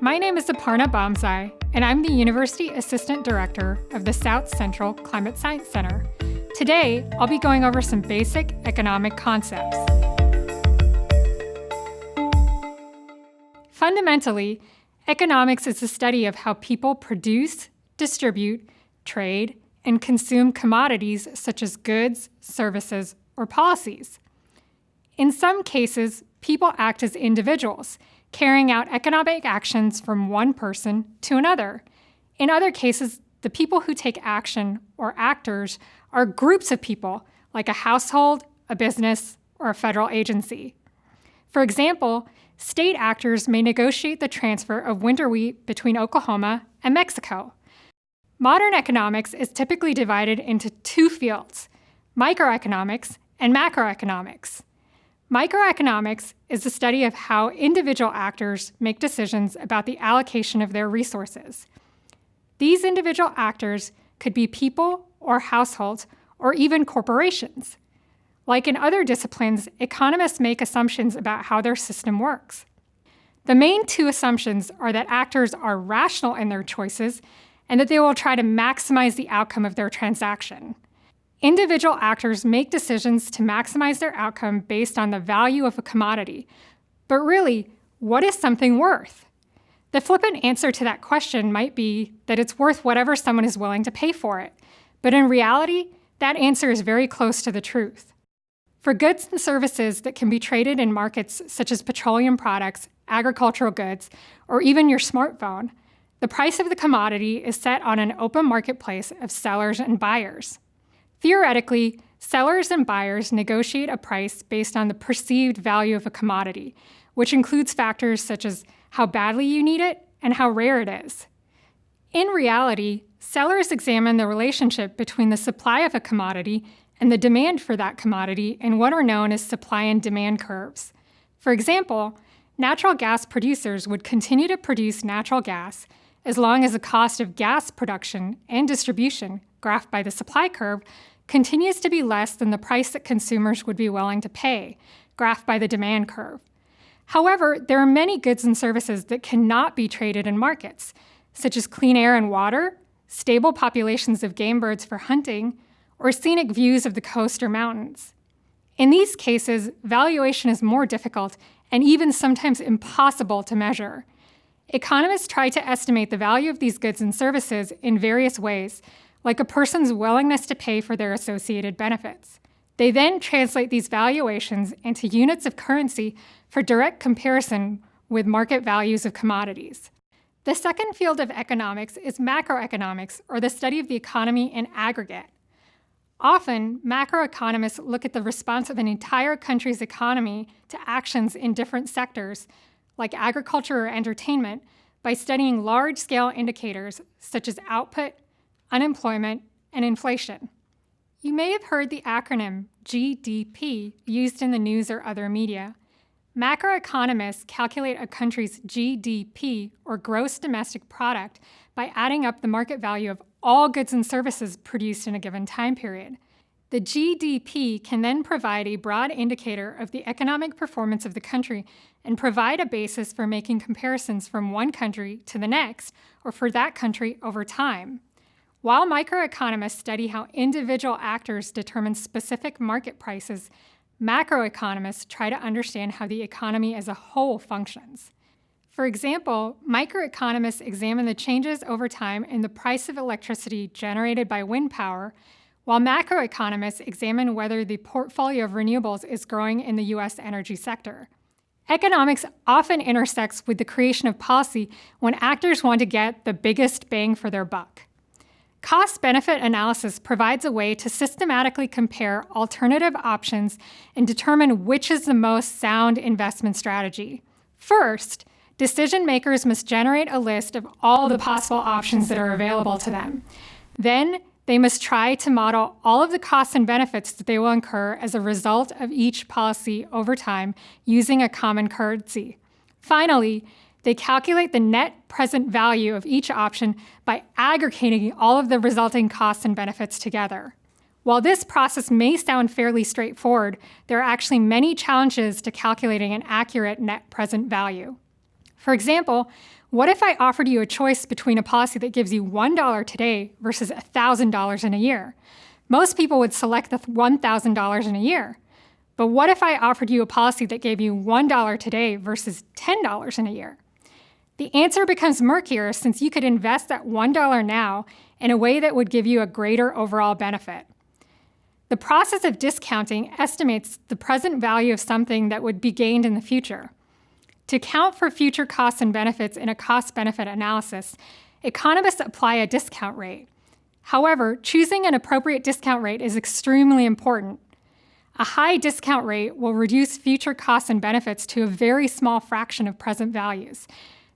My name is Aparna Bamzai, and I'm the University Assistant Director of the South Central Climate Science Center. Today, I'll be going over some basic economic concepts. Fundamentally, economics is the study of how people produce, distribute, trade, and consume commodities such as goods, services, or policies. In some cases, people act as individuals, carrying out economic actions from one person to another. In other cases, the people who take action, or actors, are groups of people, like a household, a business, or a federal agency. For example, state actors may negotiate the transfer of winter wheat between Oklahoma and Mexico. Modern economics is typically divided into two fields, microeconomics and macroeconomics. Microeconomics is the study of how individual actors make decisions about the allocation of their resources. These individual actors could be people or households or even corporations. Like in other disciplines, economists make assumptions about how their system works. The main two assumptions are that actors are rational in their choices and that they will try to maximize the outcome of their transaction. Individual actors make decisions to maximize their outcome based on the value of a commodity. But really, what is something worth? The flippant answer to that question might be that it's worth whatever someone is willing to pay for it. But in reality, that answer is very close to the truth. For goods and services that can be traded in markets such as petroleum products, agricultural goods, or even your smartphone, the price of the commodity is set on an open marketplace of sellers and buyers. Theoretically, sellers and buyers negotiate a price based on the perceived value of a commodity, which includes factors such as how badly you need it and how rare it is. In reality, sellers examine the relationship between the supply of a commodity and the demand for that commodity in what are known as supply and demand curves. For example, natural gas producers would continue to produce natural gas as long as the cost of gas production and distribution, graphed by the supply curve, continues to be less than the price that consumers would be willing to pay, graphed by the demand curve. However, there are many goods and services that cannot be traded in markets, such as clean air and water, stable populations of game birds for hunting, or scenic views of the coast or mountains. In these cases, valuation is more difficult and even sometimes impossible to measure. Economists try to estimate the value of these goods and services in various ways, like a person's willingness to pay for their associated benefits. They then translate these valuations into units of currency for direct comparison with market values of commodities. The second field of economics is macroeconomics, or the study of the economy in aggregate. Often, macroeconomists look at the response of an entire country's economy to actions in different sectors, like agriculture or entertainment, by studying large-scale indicators such as output, unemployment, and inflation. You may have heard the acronym GDP used in the news or other media. Macroeconomists calculate a country's GDP, or gross domestic product, by adding up the market value of all goods and services produced in a given time period. The GDP can then provide a broad indicator of the economic performance of the country and provide a basis for making comparisons from one country to the next, or for that country over time. While microeconomists study how individual actors determine specific market prices, macroeconomists try to understand how the economy as a whole functions. For example, microeconomists examine the changes over time in the price of electricity generated by wind power, while macroeconomists examine whether the portfolio of renewables is growing in the U.S. energy sector. Economics often intersects with the creation of policy when actors want to get the biggest bang for their buck. Cost-benefit analysis provides a way to systematically compare alternative options and determine which is the most sound investment strategy. First, decision makers must generate a list of all the possible options that are available to them. Then, they must try to model all of the costs and benefits that they will incur as a result of each policy over time using a common currency. Finally, they calculate the net present value of each option by aggregating all of the resulting costs and benefits together. While this process may sound fairly straightforward, there are actually many challenges to calculating an accurate net present value. For example, what if I offered you a choice between a policy that gives you $1 today versus $1,000 in a year? Most people would select the $1,000 in a year. But what if I offered you a policy that gave you $1 today versus $10 in a year? The answer becomes murkier since you could invest that $1 now in a way that would give you a greater overall benefit. The process of discounting estimates the present value of something that would be gained in the future. To account for future costs and benefits in a cost-benefit analysis, economists apply a discount rate. However, choosing an appropriate discount rate is extremely important. A high discount rate will reduce future costs and benefits to a very small fraction of present values.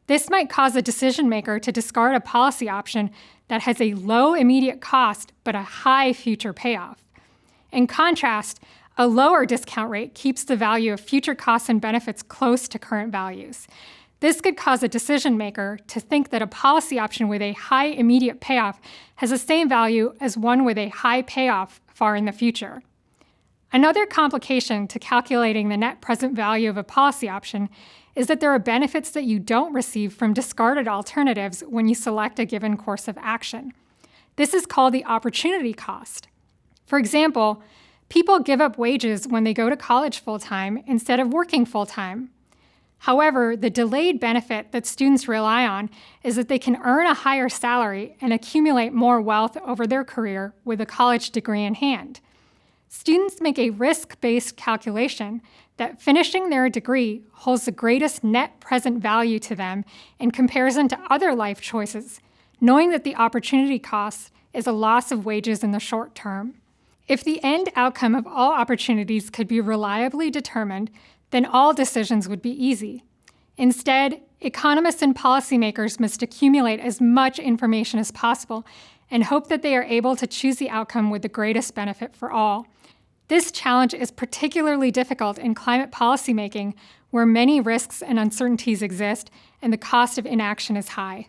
This might cause a decision maker to discard a policy option that has a low immediate cost but a high future payoff. In contrast, a lower discount rate keeps the value of future costs and benefits close to current values. This could cause a decision maker to think that a policy option with a high immediate payoff has the same value as one with a high payoff far in the future. Another complication to calculating the net present value of a policy option is that there are benefits that you don't receive from discarded alternatives when you select a given course of action. This is called the opportunity cost. For example, people give up wages when they go to college full-time instead of working full-time. However, the delayed benefit that students rely on is that they can earn a higher salary and accumulate more wealth over their career with a college degree in hand. Students make a risk-based calculation that finishing their degree holds the greatest net present value to them in comparison to other life choices, knowing that the opportunity cost is a loss of wages in the short term. If the end outcome of all opportunities could be reliably determined, then all decisions would be easy. Instead, economists and policymakers must accumulate as much information as possible and hope that they are able to choose the outcome with the greatest benefit for all. This challenge is particularly difficult in climate policymaking, where many risks and uncertainties exist and the cost of inaction is high.